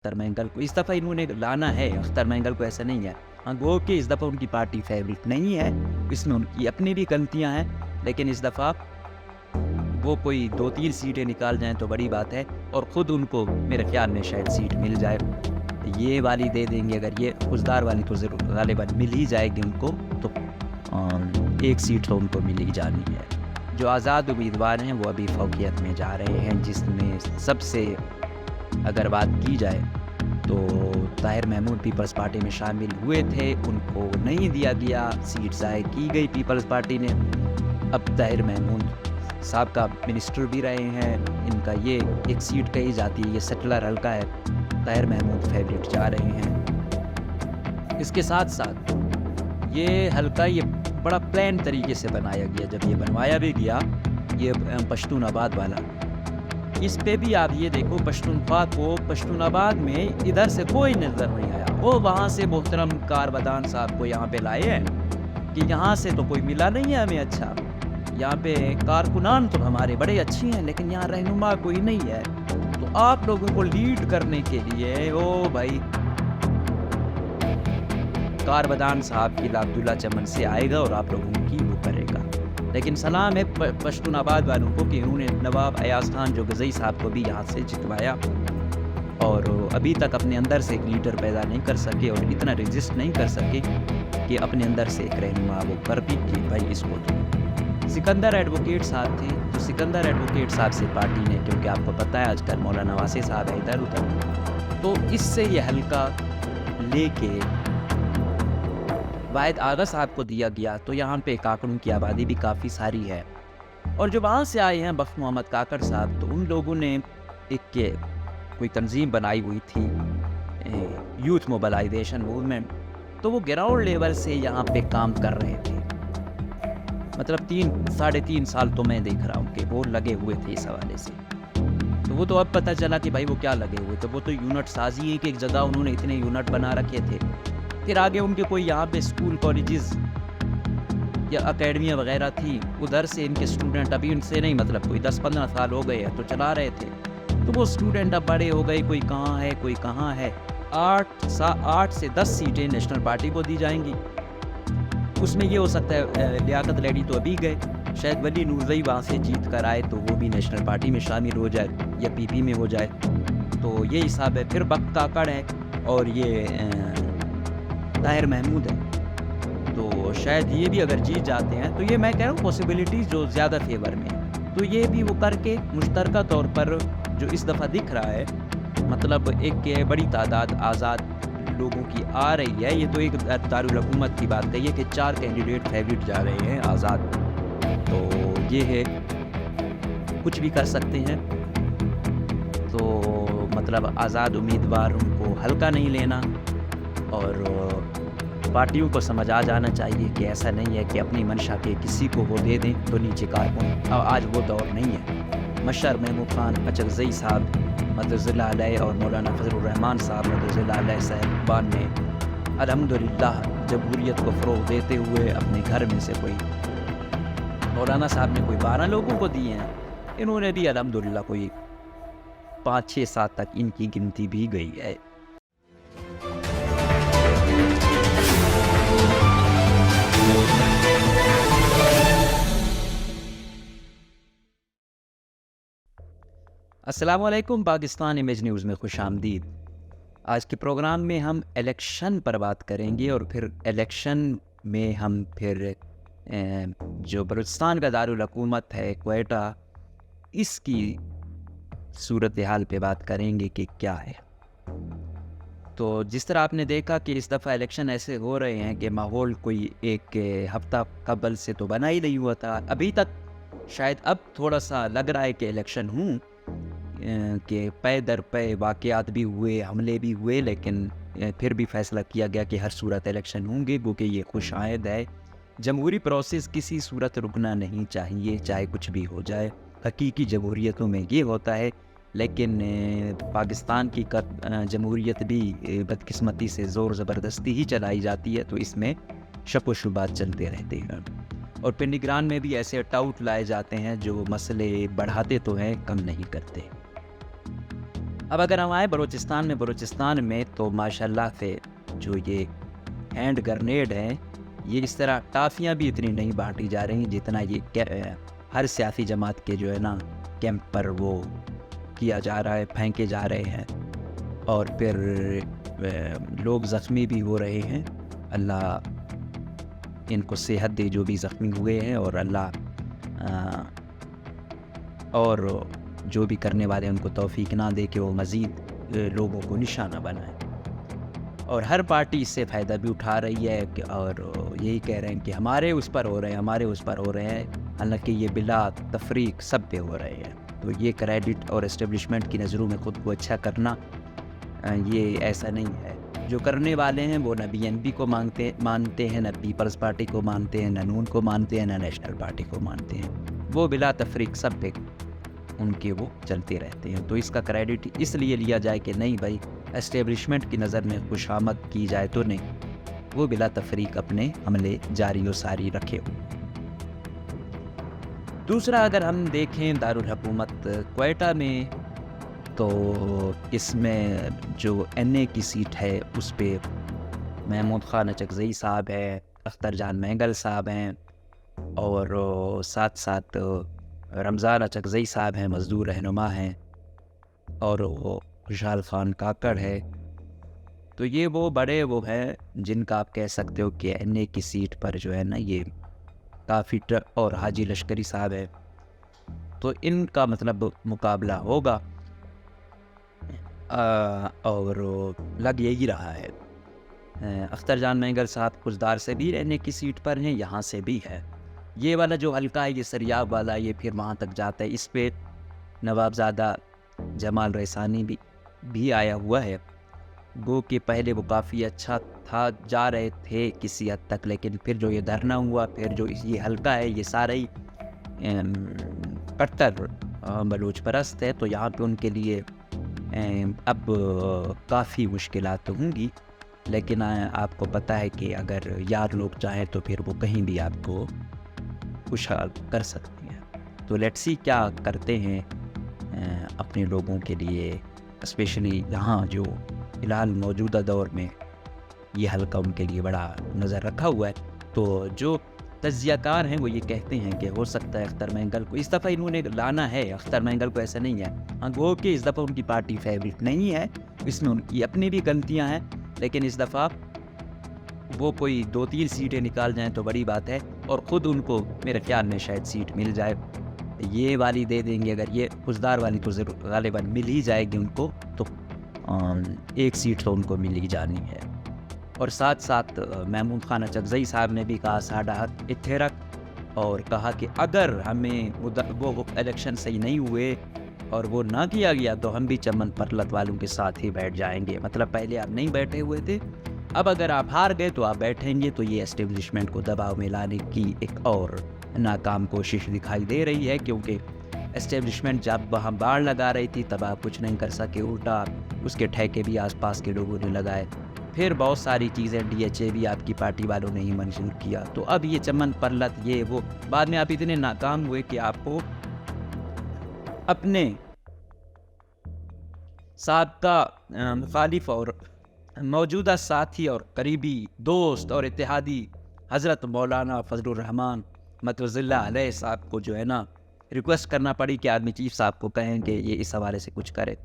अख्तर महंगल को इस दफ़ा इन्होंने लाना है। अख्तर महंगल को ऐसा नहीं है। हाँ, गो कि इस दफ़ा उनकी पार्टी फेवरेट नहीं है, इसमें उनकी अपनी भी गलतियाँ हैं, लेकिन इस दफ़ा वो कोई 2-3 सीटें निकाल जाएँ तो बड़ी बात है, और ख़ुद उनको मेरे ख़्याल में शायद सीट मिल जाए। ये वाली दे देंगे, अगर ये खुशदार वाली तो ज़रूर ग़ालिबन मिल ही जाएगी उनको, तो एक सीट तो उनको मिल ही जानी है। जो आज़ाद उम्मीदवार हैं वो अभी फौकियत में जा रहे हैं, जिसमें सबसे अगर बात की जाए तो ताहिर महमूद पीपल्स पार्टी में शामिल हुए थे, उनको नहीं दिया गया, सीट ज़ाहिर की गई पीपल्स पार्टी ने। अब ताहिर महमूद साहब का मिनिस्टर भी रहे हैं, इनका ये एक सीट कही जाती है, ये सेटलर हल्का है, ताहिर महमूद फेवरेट जा रहे हैं। इसके साथ साथ ये हल्का ये बड़ा प्लान तरीके से बनाया गया, जब ये बनवाया भी गया ये पश्तूनाबाद वाला, इस पे भी आप ये देखो पश्तूनख्वा को पश्तूनाबाद में इधर से कोई नज़र नहीं आया। वो वहाँ से मोहतरम कारबदान साहब को यहाँ पे लाए हैं कि यहाँ से तो कोई मिला नहीं है हमें अच्छा, यहाँ पे कारकुनान तो हमारे बड़े अच्छे हैं, लेकिन यहाँ रहनुमा कोई नहीं है। तो आप लोगों को लीड करने के लिए ओ भाई कारबदान साहब की अब्दुल्ला चमन से आएगा और आप लोगों की वो करेगा। लेकिन सलाम है पश्तूनाबाद वालों को कि उन्होंने नवाब अयाज खान जो गज़ई साहब को भी यहाँ से जितवाया, और अभी तक अपने अंदर से एक लीडर पैदा नहीं कर सके और इतना रजिस्ट नहीं कर सके कि अपने अंदर से एक रहनुमा वो कर भी कि भाई इसको तो सिकंदर एडवोकेट साहब थे, तो सिकंदर एडवोकेट साहब से पार्टी ने, क्योंकि आपको पता है आजकल मौलाना वासी साहब है इधर उधर, तो इससे ये हल्का लेके वाहिद आगा साहब को दिया गया। तो यहाँ पे काकड़ों की आबादी भी काफ़ी सारी है, और जो वहाँ से आए हैं बख्श मोहम्मद काकड़ साहब, तो उन लोगों ने एक कोई तंजीम बनाई हुई थी यूथ मोबिलाइजेशन मूवमेंट, तो वो ग्राउंड लेवल से यहाँ पे काम कर रहे थे। मतलब 3-3.5 साल तो मैं देख रहा हूँ कि वो लगे हुए थे इस हवाले से। तो वो तो अब पता चला कि भाई वो क्या लगे हुए थे, वो तो यूनिट साजी है कि एक जगह उन्होंने इतने यूनिट बना रखे थे, फिर आगे उनके कोई यहाँ पे स्कूल कॉलेजेस या अकेडमियाँ वगैरह थी, उधर से इनके स्टूडेंट अभी उनसे नहीं, मतलब कोई 10-15 साल हो गए हैं तो चला रहे थे, तो वो स्टूडेंट अब बड़े हो गए, कोई कहाँ है कोई कहाँ है। 8 से 10 सीटें नेशनल पार्टी को दी जाएंगी। उसमें ये हो सकता है लियाकत लेडी तो अभी गए, शायद वली नूरजई वहाँ से जीत कर आए तो वो भी नेशनल पार्टी में शामिल हो जाए या पीपी में हो जाए, तो ये हिसाब है। फिर बख्त काकड़ है और ये ताहिर महमूद है, तो शायद ये भी अगर जीत जाते हैं तो ये मैं कह रहा हूँ पॉसिबिलिटीज़ जो ज़्यादा फेवर में है, तो ये भी वो करके मुश्तरका तौर पर जो इस दफ़ा दिख रहा है, मतलब एक बड़ी तादाद आज़ाद लोगों की आ रही है। ये तो एक दारुल हुकूमत की बात कही है कि 4 कैंडिडेट फेवरेट जा रहे हैं आज़ाद, तो ये है कुछ भी कर सकते हैं। तो मतलब आज़ाद उम्मीदवार उनको हल्का नहीं लेना, और पार्टियों को समझ आ जाना चाहिए कि ऐसा नहीं है कि अपनी मंशा के किसी को वो दे दें तो नीचे कारकुन, आज वो दौर नहीं है। मशर महमूद खान अचकज़ई साहब मदज़िल्ला अलैह और मौलाना फजलुर रहमान साहब मदज़िल्ला अलैह साहिबान ने अल्हम्दुलिल्लाह जमहूरियत को फ़रोग़ देते हुए अपने घर में से कोई मौलाना साहब ने कोई 12 लोगों को दिए हैं, इन्होंने भी अल्हम्दुलिल्लाह कोई 5-6-7 तक इनकी गिनती भी गई है। अस्सलाम वालेकुम, पाकिस्तान इमेज न्यूज़ में खुशामदीद। आज के प्रोग्राम में हम इलेक्शन पर बात करेंगे, और फिर इलेक्शन में हम फिर जो बलूचिस्तान का दारुल हुकूमत है क्वेटा, इसकी सूरत हाल पे बात करेंगे कि क्या है। तो जिस तरह आपने देखा कि इस दफ़ा इलेक्शन ऐसे हो रहे हैं कि माहौल कोई एक हफ्ता कबल से तो बना ही नहीं हुआ था अभी तक, शायद अब थोड़ा सा लग रहा है कि इलेक्शन हूँ कि पे दर पे वाक़यात भी हुए, हमले भी हुए, लेकिन फिर भी फ़ैसला किया गया कि हर सूरत इलेक्शन होंगे, क्योंकि ये खुशायद है। जमहूरी प्रोसेस किसी सूरत रुकना नहीं चाहिए, चाहे कुछ भी हो जाए। हकीकी जमहूरियतों में ये होता है, लेकिन पाकिस्तान की जमहूरियत भी बदकिस्मती से ज़ोर ज़बरदस्ती ही चलाई जाती है, तो इसमें शक व शुबात चलते रहते हैं। और फिर निगरान में भी ऐसे टाउट लाए जाते हैं जो मसले बढ़ाते तो हैं, कम नहीं करते। अब अगर हम आए बलूचिस्तान में तो माशाल्लाह से जो ये हैंड ग्रेनेड हैं, ये इस तरह टाफियाँ भी इतनी नहीं बांटी जा रही जितना ये हर सियासी जमात के जो है ना कैंप पर वो किया जा रहा है, फेंके जा रहे हैं और फिर लोग ज़ख्मी भी हो रहे हैं। अल्लाह इनको सेहत दे जो भी ज़ख्मी हुए हैं, और अल्लाह और जो भी करने वाले उनको तौफीक ना दे कि वो मज़ीद लोगों को निशाना बनाए। और हर पार्टी इससे फ़ायदा भी उठा रही है और यही कह रहे हैं कि हमारे उस पर हो रहे हैं, हमारे उस पर हो रहे हैं, हालांकि ये बिला तफरीक सब पे हो रहे हैं। तो ये क्रेडिट और इस्टेब्लिशमेंट की नज़रों में ख़ुद को अच्छा करना, ये ऐसा नहीं है। जो करने वाले हैं वो न BNP को मानते हैं, न पीपल्स पार्टी को मानते हैं, न नून को मानते हैं, न नेशनल पार्टी को मानते हैं। वो बिला तफरीक सब पे उनके वो चलते रहते हैं। तो इसका क्रेडिट इसलिए लिया जाए कि नहीं भाई, एस्टेब्लिशमेंट की नज़र में खुशामद की जाए तो नहीं, वो बिला तफरीक अपने हमले जारी व सारी रखे हुए। दूसरा, अगर हम देखें दारुल हुकूमत क्वेटा में, तो इसमें जो NA की सीट है उस पे महमूद खान अचकज़ई साहब हैं, अख्तर जान महंगल साहब हैं, और साथ साथ रमज़ान अचकज़ई साहब हैं, मज़दूर रहनुमा हैं, और खुशहाल खान काकड़ है। तो ये वो बड़े वो हैं जिनका आप कह सकते हो कि NA की सीट पर जो है ना ये काफ़ी और हाजी लश्करी साहब है, तो इनका मतलब मुकाबला होगा और लग यही रहा है। अख्तर जान महंगल साहब कुछदार से भी NA की सीट पर हैं, यहाँ से भी है। ये वाला जो हल्का है, ये सरियाब वाला, ये फिर वहाँ तक जाता है। इस पे नवाबज़ादा जमाल रईसानी भी आया हुआ है। गो कि पहले वो काफ़ी अच्छा था, जा रहे थे किसी हद तक, लेकिन फिर जो ये धरना हुआ, फिर जो ये हल्का है, ये सारा ही कट्टर बलूच परस्त है। तो यहाँ पे उनके लिए अब काफ़ी मुश्किलात तो होंगी, लेकिन आपको पता है कि अगर यार लोग चाहें तो फिर वो कहीं भी आपको खुशहाल कर सकती हैं। तो लेट्स सी क्या करते हैं अपने लोगों के लिए, स्पेशली यहाँ जो फ़िलहाल मौजूदा दौर में ये हल्का उनके लिए बड़ा नज़र रखा हुआ है। तो जो तज्ज़ियाकार हैं वो ये कहते हैं कि हो सकता है अख्तर महंगल को इस दफ़ा इन्होंने लाना है। अख्तर महंगल को ऐसा नहीं है, हाँ गो कि इस दफ़ा उनकी पार्टी फेवरेट नहीं है, इसमें उनकी अपनी भी गलतियाँ हैं, लेकिन इस दफ़ा वो कोई 2-3 सीटें निकाल जाएं तो बड़ी बात है, और ख़ुद उनको मेरे ख्याल में शायद सीट मिल जाए। ये वाली दे देंगे, अगर ये खुशदार वाली तो ज़रूर गालिबन मिल ही जाएगी उनको, तो एक सीट तो उनको मिल ही जानी है। और साथ साथ महमूद खान अचकज़ई साहब ने भी कहा साडा हक इत्थे रख, और कहा कि अगर हमें वो इलेक्शन सही नहीं हुए और वो ना किया गया तो हम भी चमन परलत वालों के साथ ही बैठ जाएंगे। मतलब पहले आप नहीं बैठे हुए थे, अब अगर आप हार गए तो आप बैठेंगे। तो ये एस्टेब्लिशमेंट को दबाव में लाने की एक और नाकाम कोशिश दिखाई दे रही है, क्योंकि एस्टेब्लिशमेंट जब वहाँ बाढ़ लगा रही थी तब आप कुछ नहीं कर सके, उल्टा उसके ठेके भी आसपास के लोगों ने लगाए। फिर बहुत सारी चीज़ें DHA भी आपकी पार्टी वालों ने ही मंजूर किया। तो अब ये चमन परलत ये वो, बाद में आप इतने नाकाम हुए कि आपको अपने साबका मुखालिफ और मौजूदा साथी और करीबी दोस्त और इत्तेहादी हज़रत मौलाना फजलुर रहमान मतवज़िल्लाह अलैह साहब को जो है ना रिक्वेस्ट करना पड़ी कि आर्मी चीफ साहब को कहें कि ये इस हवाले से कुछ करे।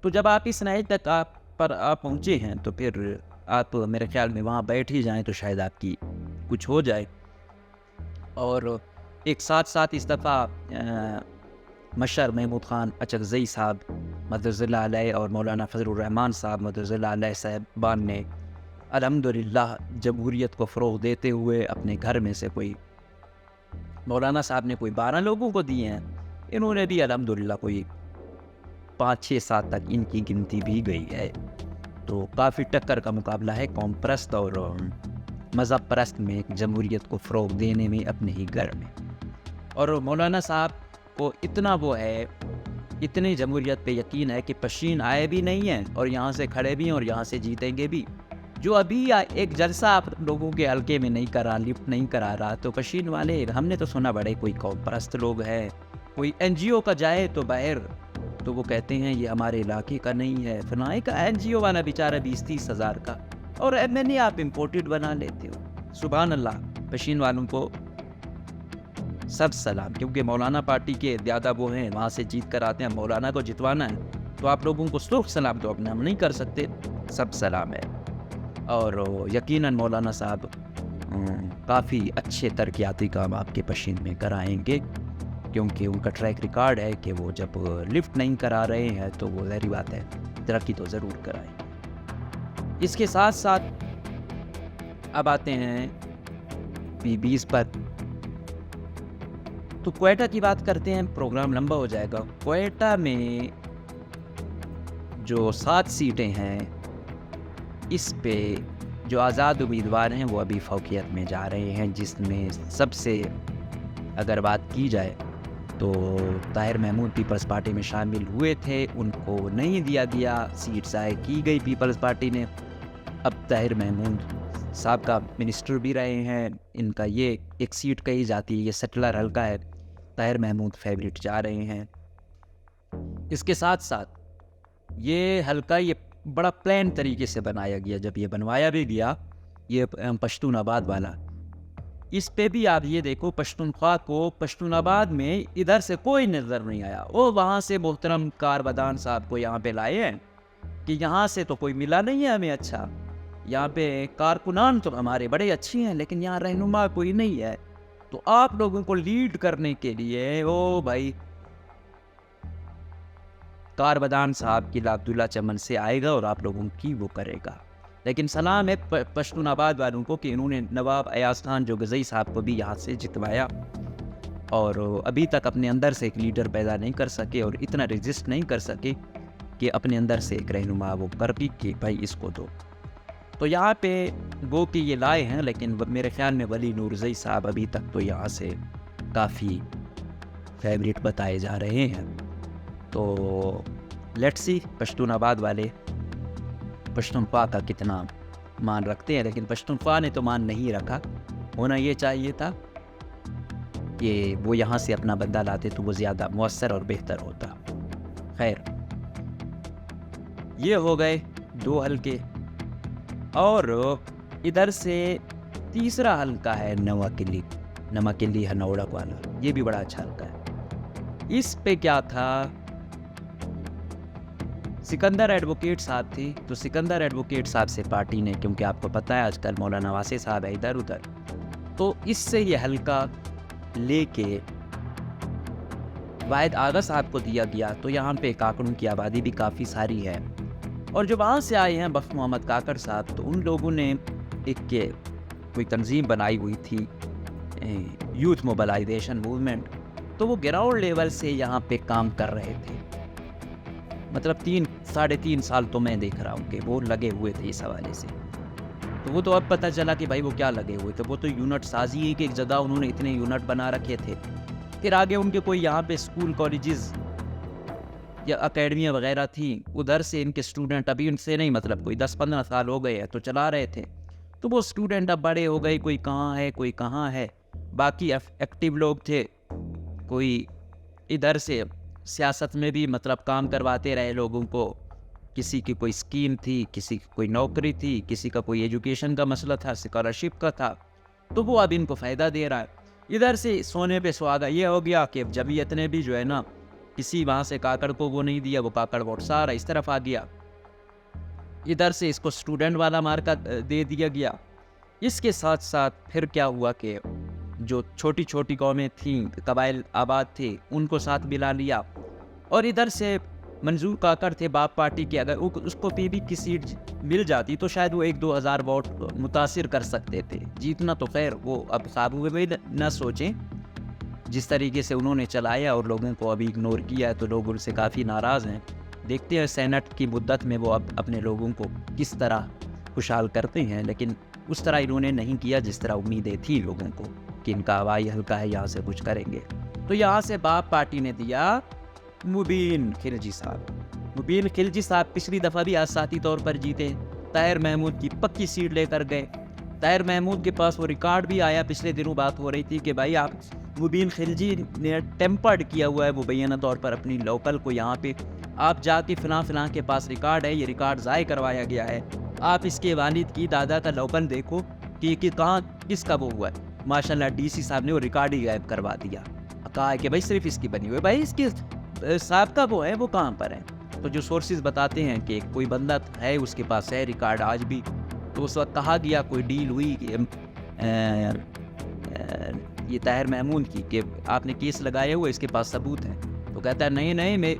तो जब आप इस नए तक आप पहुँचे हैं तो फिर आप मेरे ख्याल में वहाँ बैठ ही जाएं तो शायद आपकी कुछ हो जाए। और एक साथ साथ इस दफ़ा मशर महमूद खान अचकज़ई साहब मदज़िल्लाह अलैह और मौलाना फजलुर रहमान साहब मदज़िल्लाह अलैह साहबान ने अल्हम्दुलिल्लाह जमहूरियत को फ़रोग़ देते हुए अपने घर में से कोई मौलाना साहब ने कोई 12 लोगों को दिए हैं, इन्होंने भी अल्हम्दुलिल्लाह कोई 5-6-7 तक इनकी गिनती भी गई है। तो काफ़ी टक्कर का मुकाबला है कौम परस्त और मज़हब परस्त में जमहूरियत को फ़रोग़ देने में अपने ही घर में। और मौलाना साहब को इतना वो है, इतनी जमहूरियत पे यकीन है कि पशीन आए भी नहीं हैं और यहाँ से खड़े भी हैं और यहाँ से जीतेंगे भी। जो अभी एक जलसा आप लोगों के हल्के में नहीं करा, लिफ्ट नहीं करा रहा, तो पशीन वाले हमने तो सुना बड़े कोई कौम परस्त लोग हैं, कोई NGO का जाए तो बाहर तो वो कहते हैं ये हमारे इलाके का नहीं है, फलाने का NGO वाला बेचारा 20-30 हज़ार का, और MNA आप इम्पोर्टेड बना लेते हो। सुभान अल्लाह, पशीन वालों को सब सलाम, क्योंकि मौलाना पार्टी के ज़्यादा वो हैं, वहाँ से जीत कर आते हैं। मौलाना को जितवाना है तो आप लोगों को सुख सलाम तो अपने हम नहीं कर सकते, सब सलाम है। और यकीनन मौलाना साहब काफ़ी अच्छे तरक्याती काम आपके पशीन में कराएंगे, क्योंकि उनका ट्रैक रिकॉर्ड है कि वो जब लिफ्ट नहीं करा रहे हैं तो वो ज़ाहिर बात है तरक्की तो ज़रूर कराएं। इसके साथ साथ अब आते हैं P20 पर। तो क्वेटा की बात करते हैं, प्रोग्राम लंबा हो जाएगा। क्वेटा में जो 7 सीटें हैं, इस पे जो आज़ाद उम्मीदवार हैं वो अभी फौकियत में जा रहे हैं, जिसमें सबसे अगर बात की जाए तो ताहिर महमूद पीपल्स पार्टी में शामिल हुए थे, उनको नहीं दिया गया, सीट ज़ाय की गई पीपल्स पार्टी ने। अब ताहिर महमूद साहब का मिनिस्टर भी रहे हैं, इनका ये एक सीट कही जाती है, ये सेटलर हल्का है, ताहिर महमूद फेवरेट जा रहे हैं। इसके साथ साथ ये हल्का ये बड़ा प्लान तरीके से बनाया गया, जब ये बनवाया भी गया ये पश्तूनाबाद वाला, इस पे भी आप ये देखो पश्तूनख्वा को पश्तूनाबाद में इधर से कोई नज़र नहीं आया। वो वहाँ से मोहतरम कारबदान साहब को यहाँ पे लाए हैं कि यहाँ से तो कोई मिला नहीं है हमें अच्छा, यहाँ पे कारकुनान तो हमारे बड़े अच्छे हैं लेकिन यहाँ रहनुमा कोई नहीं है, तो आप लोगों को लीड करने के लिए ओ भाई कारबदान साहब की अब्दुल्ला चमन से आएगा और आप लोगों की वो करेगा। लेकिन सलाम है पश्तूनाबाद वालों को कि इन्होंने नवाब अयाज खान जोगज़ई साहब को भी यहाँ से जितवाया, और अभी तक अपने अंदर से एक लीडर पैदा नहीं कर सके और इतना रेजिस्ट नहीं कर सके कि अपने अंदर से एक रहनुमा वो कर दी कि भाई इसको दो। तो यहाँ पे वो कि ये लाए हैं, लेकिन मेरे ख्याल में वली नूरज़ई साहब अभी तक तो यहाँ से काफ़ी फेवरेट बताए जा रहे हैं। तो लेट्स सी पश्तूनाबाद वाले पश्तूनख्वा का कितना मान रखते हैं, लेकिन पश्तूनख्वा ने तो मान नहीं रखा। होना ये चाहिए था कि वो यहाँ से अपना बंदा लाते तो वो ज़्यादा मौसर और बेहतर होता। खैर, ये हो गए 2 हल्के, और इधर से तीसरा हल्का है नवाकिली हनौड़ा वाला, ये भी बड़ा अच्छा हल्का है। इस पे क्या था, सिकंदर एडवोकेट साहब थी, तो सिकंदर एडवोकेट साहब से पार्टी ने, क्योंकि आपको पता है आजकल मौलाना वासे साहब है इधर उधर, तो इससे ये हल्का लेके वाहिद आगा साहब को दिया गया। तो यहाँ पे काकड़ों की आबादी भी काफ़ी सारी है, और जो वहाँ से आए हैं बख्श मोहम्मद काकड़ साहब, तो उन लोगों ने एक कोई तंजीम बनाई हुई थी, यूथ मोबिलाइजेशन मूवमेंट, तो वो ग्राउंड लेवल से यहाँ पे काम कर रहे थे। मतलब 3-3.5 साल तो मैं देख रहा हूँ कि वो लगे हुए थे इस हवाले से। तो वो तो अब पता चला कि भाई वो क्या लगे हुए थे, वो तो यूनिट साजी ही कि एक जगह उन्होंने इतने यूनिट बना रखे थे, फिर आगे उनके कोई यहाँ पे स्कूल कॉलेजेस या अकेडमियाँ वगैरह थी, उधर से इनके स्टूडेंट, अभी उनसे नहीं मतलब कोई 10-15 साल हो गए हैं तो चला रहे थे, तो वो स्टूडेंट अब बड़े हो गए, कोई कहाँ है कोई कहाँ है। बाकी एक्टिव लोग थे, कोई इधर से सियासत में भी मतलब काम करवाते रहे लोगों को, किसी की कोई स्कीम थी, किसी की कोई नौकरी थी, किसी का कोई एजुकेशन का मसला था, स्कॉलरशिप का था, तो वो अब इनको फ़ायदा दे रहा है। इधर से सोने पे सुहागा ये हो गया कि जमीयत ने भी जो है ना, किसी वहाँ से काकड़ को वो नहीं दिया, वो काकड़ वोट सारा इस तरफ आ गया, इधर से इसको स्टूडेंट वाला मार्का दे दिया गया। इसके साथ साथ फिर क्या हुआ कि जो छोटी छोटी कौमें थीं, कबाइल आबाद थे, उनको साथ मिला लिया, और इधर से मंजूर काकड़ थे बाप पार्टी के, अगर उसको पीबी की सीट मिल जाती तो शायद वो 1-2 हज़ार वोट मुतासिर कर सकते थे। जीतना तो खैर वो अब काबू में न सोचें, जिस तरीके से उन्होंने चलाया और लोगों को अभी इग्नोर किया है तो लोग उनसे काफ़ी नाराज़ हैं। देखते हैं सेनेट की मुद्दत में वो अब अपने लोगों को किस तरह खुशहाल करते हैं, लेकिन उस तरह इन्होंने नहीं किया जिस तरह उम्मीदें थी लोगों को कि इनका हवाई हल्का है, यहाँ से कुछ करेंगे। तो यहाँ से बाप पार्टी ने दिया मुबीन खिलजी साहब। मुबीन खिलजी साहब पिछली दफ़ा भी आसाती तौर पर जीते, ताहिर महमूद की पक्की सीट लेकर गए। ताहिर महमूद के पास वो रिकॉर्ड भी आया, पिछले दिनों बात हो रही थी कि भाई आप मुबीन खिलजी ने टेम्पर्ड किया हुआ है मुबैना तौर पर अपनी लोकल को। यहाँ पे आप जाके फ़लाँ के पास रिकॉर्ड है, ये रिकॉर्ड ज़ाय करवाया गया है, आप इसके वालिद की दादा का लोकल देखो कि कहाँ किसका वो हुआ है। माशाल्लाह डीसी साहब ने वो रिकॉर्ड ही गायब करवा दिया, कहा है कि भाई सिर्फ इसकी बनी हुई है। भाई इसके साहब का वो है, वो कहाँ पर है? तो जो सोर्सेज बताते हैं कि कोई बंदा है उसके पास है रिकॉर्ड आज भी। तो उस वक्त कहा गया कोई डील हुई कि ये ताहिर महमूद की कि आपने केस लगाया हुआ, इसके पास सबूत है। तो कहता है नहीं नहीं, मैं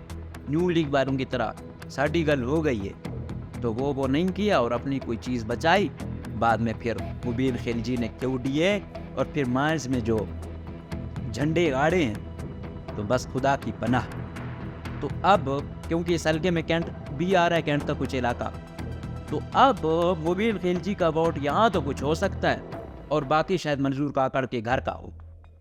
न्यू लीग वालों की तरह साड़ी गल हो गई है। तो वो नहीं किया और अपनी कोई चीज़ बचाई। बाद में फिर मुबीन खिलजी ने क्यों दिए और फिर मार्च में जो झंडे गाड़े हैं, तो बस खुदा की पनाह। तो अब क्योंकि इस हल्के में कैंट भी आ रहा है, कैंट का कुछ इलाका, तो अब मुबीन खिलजी का वोट यहाँ तो कुछ हो सकता है और बाकी शायद मंजूर काकड़ के घर का हो,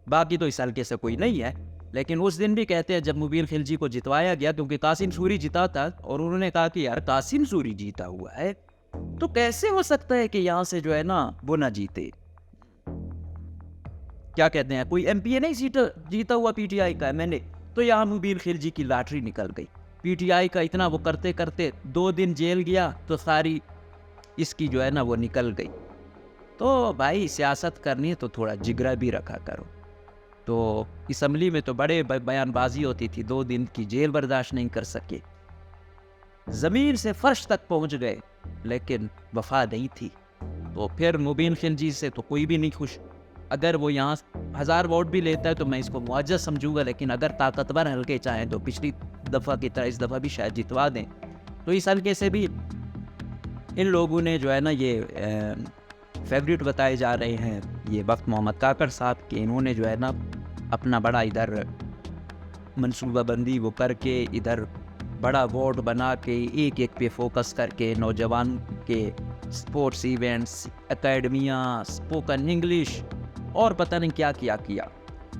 बाकी तो इस हल्के से कोई नहीं है। लेकिन उस दिन भी कहते हैं जब मुबीन खिलजी को जितवाया गया, क्योंकि कासिम सूरी जीता था, और उन्होंने कहा कि यार कासिम सूरी जीता हुआ है तो कैसे हो सकता है कि यहाँ से जो है ना वो ना जीते। क्या कहते हैं, कोई एमपीए नहीं जीता हुआ पीटीआई का एमएनए। तो यहाँ मुबीन खिलजी की लॉटरी निकल गई। पीटीआई का इतना वो करते करते 2 दिन जेल गया तो सारी इसकी जो है ना वो निकल गई। तो भाई सियासत करनी है तो थोड़ा जिगरा भी रखा करो। तो असम्बली में तो बड़े बयानबाजी होती थी, 2 दिन की जेल बर्दाश्त नहीं कर सके, ज़मीन से फर्श तक पहुंच गए, लेकिन वफा नहीं थी। तो फिर मुबीन खिलजी से तो कोई भी नहीं खुश। अगर वो यहाँ 1000 वोट भी लेता है तो मैं इसको मुआवजा समझूंगा, लेकिन अगर ताकतवर हल्के चाहें तो पिछली दफ़ा की तरह इस दफ़ा भी शायद जितवा दें। तो इस हल्के से भी इन लोगों ने जो है ना ये फेवरेट बताए जा रहे हैं ये वक्त मोहम्मद काकड़ साहब के। इन्होंने जो है ना अपना बड़ा इधर मनसूबाबंदी वो करके, इधर बड़ा वोट बना के, एक एक पे फोकस करके नौजवान के स्पोर्ट्स इवेंट्स, एकेडमियाँ, स्पोकन इंग्लिश और पता नहीं क्या किया।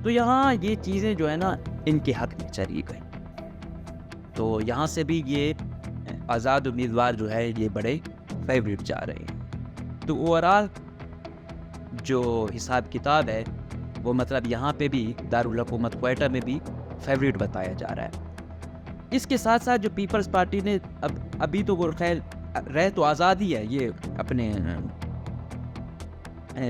तो यहाँ ये चीज़ें जो है ना इनके हक में चली गई। तो यहाँ से भी ये आज़ाद उम्मीदवार जो है ये बड़े फेवरेट जा रहे हैं। तो ओवरऑल जो हिसाब किताब है वो मतलब यहाँ पे भी दारुल हुकूमत क्वेटा में भी फेवरेट बताया जा रहा है। इसके साथ साथ जो पीपल्स पार्टी ने अभी तो वो खैर रह तो आज़ाद ही है, ये अपने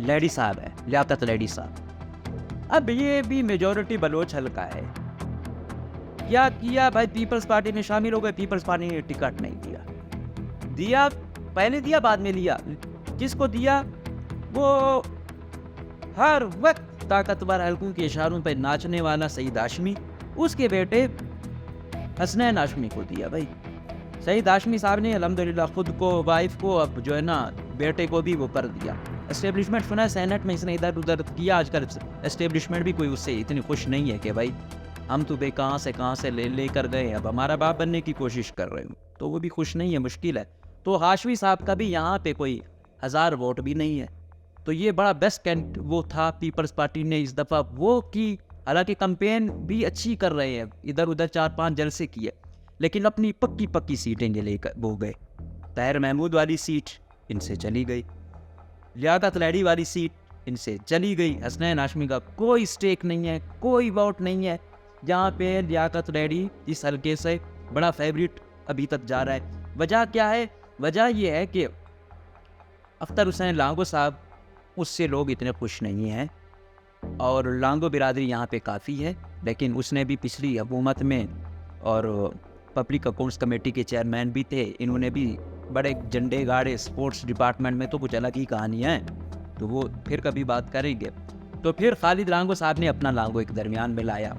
लेडी साहब है, लियाकत लेडी साहब। अब ये भी मेजॉरिटी बलोच हल्का है। क्या किया भाई, पीपल्स पार्टी में शामिल हो गए। पीपल्स पार्टी ने टिकट नहीं दिया, पहले दिया बाद में लिया। किसको दिया? वो हर वक्त ताकतवर हल्कों के इशारों पर नाचने वाला सईद हाशमी, उसके बेटे हसनैन हाशमी को दिया। भाई सईद हाशमी साहब ने अल्हम्दुलिल्लाह खुद को, वाइफ को, अब जो है ना बेटे को भी वो कर दिया। एस्टेब्लिशमेंट सुना है सेनेट में इसने इधर उधर किया। आजकल एस्टेब्लिशमेंट भी कोई उससे इतनी खुश नहीं है कि भाई हम तो कहाँ से ले कर गए, अब हमारा बाप बनने की कोशिश कर रहे हो, तो वो भी खुश नहीं है, मुश्किल है। तो हाशमी साहब का भी यहाँ पे कोई 1000 वोट भी नहीं है। तो ये बड़ा बेस्ट कैंड वो था, पीपल्स पार्टी ने इस दफ़ा वो की। हालांकि कंपेन भी अच्छी कर रहे हैं, इधर उधर 4-5 जलसे किए, लेकिन अपनी पक्की सीटें लेकर वो गए। ताहिर महमूद वाली सीट इनसे चली गई, लियाकत लैडी वाली सीट इनसे चली गई। हसनैन हाशमी का कोई स्टेक नहीं है, कोई वोट नहीं है। जहाँ पे लियाकत लैडी इस हल्के से बड़ा फेवरेट अभी तक जा रहा है। वजह क्या है? वजह यह है कि अख्तर हुसैन लांगो साहब, उससे लोग इतने खुश नहीं हैं, और लांगो बिरादरी यहाँ पे काफ़ी है, लेकिन उसने भी पिछली हुकूमत में और पब्लिक अकाउंट्स कमेटी के चेयरमैन भी थे, इन्होंने भी बड़े झंडे गाड़े स्पोर्ट्स डिपार्टमेंट में, तो कुछ अलग ही कहानियाँ हैं, तो वो फिर कभी बात करेंगे। तो फिर खालिद लांगो साहब ने अपना लांगो एक दरमियान में लाया,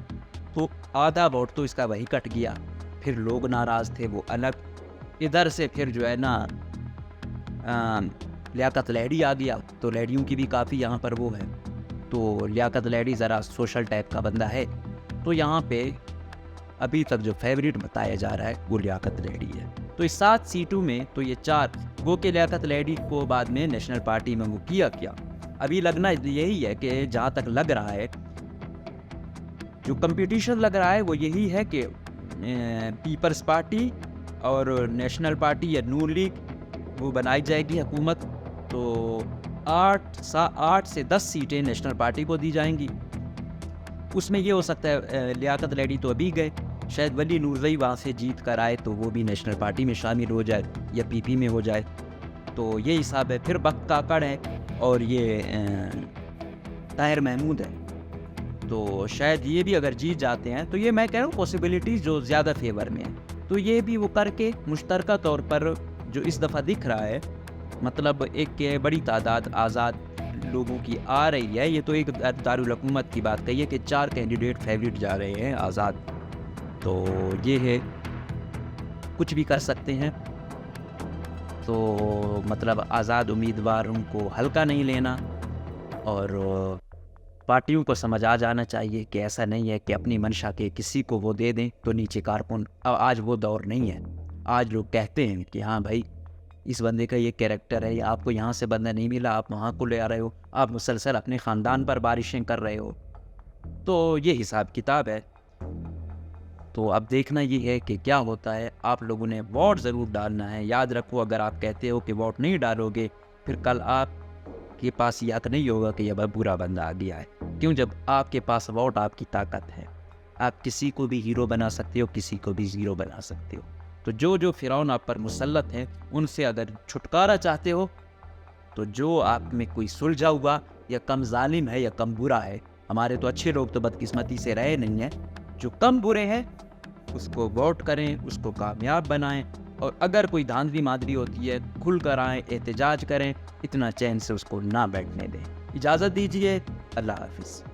तो आधा वोट तो इसका वही कट गया। फिर लोग नाराज़ थे, वो अलग। इधर से फिर जो है ना लियाकत लैडी आ गया, तो लैडियों की भी काफ़ी यहाँ पर वो है। तो लियाकत लैडी ज़रा सोशल टाइप का बंदा है, तो यहाँ पे अभी तक जो फेवरेट बताया जा रहा है वो लियाकत लैडी है। तो इस 7 सीटों में तो ये 4 वो के लियाकत लैडी को बाद में नेशनल पार्टी में वो किया क्या। अभी लगना यही है कि जहाँ तक लग रहा है, जो कंपटीशन लग रहा है वो यही है कि पीपल्स पार्टी और नेशनल पार्टी या नून लीग वो बनाई जाएगी हुकूमत। तो 8 से 10 सीटें नेशनल पार्टी को दी जाएंगी, उसमें ये हो सकता है लियाकत अली तो अभी गए, शायद वली नूरज़ई वहाँ से जीत कर आए तो वो भी नेशनल पार्टी में शामिल हो जाए या पीपी में हो जाए। तो ये हिसाब है। फिर बख्त काकड़ है और ये ताहिर महमूद है, तो शायद ये भी अगर जीत जाते हैं तो ये मैं कह रहा हूँ पॉसिबिलिटीज़ जो ज़्यादा फेवर में है, तो ये भी वो करके मुश्तरका तौर पर जो इस दफ़ा दिख रहा है, मतलब एक बड़ी तादाद आज़ाद लोगों की आ रही है। ये तो एक दारुल हुकूमत की बात कही है कि 4 कैंडिडेट फेवरेट जा रहे हैं आज़ाद, तो ये है, कुछ भी कर सकते हैं। तो मतलब आज़ाद उम्मीदवारों को हल्का नहीं लेना और पार्टियों को समझ आ जाना चाहिए कि ऐसा नहीं है कि अपनी मंशा के किसी को वो दे दें तो नीचे कारकुन। आज वो दौर नहीं है। आज लोग कहते हैं कि हाँ भाई, इस बंदे का ये कैरेक्टर है, या आपको यहाँ से बंदा नहीं मिला आप वहाँ को ले आ रहे हो, आप मुसलसल अपने ख़ानदान पर बारिशें कर रहे हो। तो ये हिसाब किताब है। तो अब देखना ये है कि क्या होता है। आप लोगों ने वोट ज़रूर डालना है। याद रखो, अगर आप कहते हो कि वोट नहीं डालोगे, फिर कल आपके पास ये हक नहीं होगा कि यह बुरा बंदा आ गया है। क्यों? जब आपके पास वोट आपकी ताकत है, आप किसी को भी हीरो बना सकते हो, किसी को भी ज़ीरो बना सकते हो। तो जो फ़िरौन आप पर मुसल्लत हैं, उनसे अगर छुटकारा चाहते हो, तो जो आप में कोई सुलझा हुआ या कम जालिम है या कम बुरा है, हमारे तो अच्छे लोग तो बदकिस्मती से रहे नहीं हैं, जो कम बुरे हैं उसको वोट करें, उसको कामयाब बनाएं, और अगर कोई धांधली मादरी होती है खुल कर आएँ, एहतजाज करें, इतना चैन से उसको ना बैठने दें। इजाज़त दीजिए, अल्लाह हाफ़िज़।